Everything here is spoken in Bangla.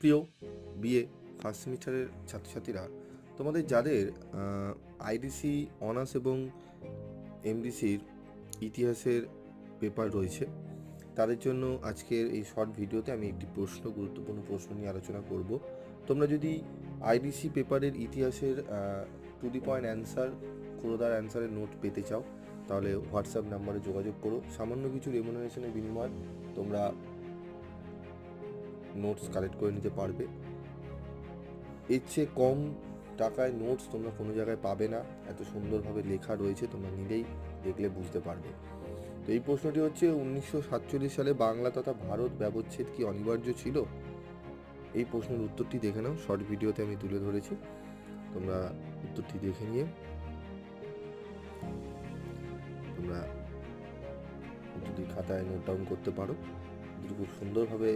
প্রিয় বিএ ফার্স্ট সেমিস্টারের ছাত্রছাত্রীরা, তোমাদের যাদের আইডিসি অনার্স এবং এমডিসির ইতিহাসের পেপার রয়েছে, তাদের জন্য আজকের এই শর্ট ভিডিওতে আমি একটি গুরুত্বপূর্ণ প্রশ্ন নিয়ে আলোচনা করব। তোমরা যদি আইডিসি পেপারের ইতিহাসের টু দি পয়েন্ট অ্যান্সার, কোরোদার অ্যান্সারের নোট পেতে চাও, তাহলে হোয়াটসঅ্যাপ নাম্বারে যোগাযোগ করো। সামান্য কিছু রেমুনারেশনের বিনিময়ে তোমরা নোটস কালেক্ট করে নিতে পারবে। এর চেয়ে কম টাকায় নোটস তোমরা কোনো জায়গায় পাবে না। এত সুন্দরভাবে লেখা রয়েছে, তোমরা নিজেই দেখলে বুঝতে পারবে। তো এই প্রশ্নটি হচ্ছে, 1947 সালে বাংলা তথা ভারত ব্যবচ্ছেদ কি অনিবার্য ছিল? এই প্রশ্নের উত্তরটি দেখে নাও, শর্ট ভিডিওতে আমি তুলে ধরেছি। তোমরা উত্তরটি দেখে নিয়ে তোমরা যদি খাতায় নোট ডাউন করতে পারো, খুব সুন্দরভাবে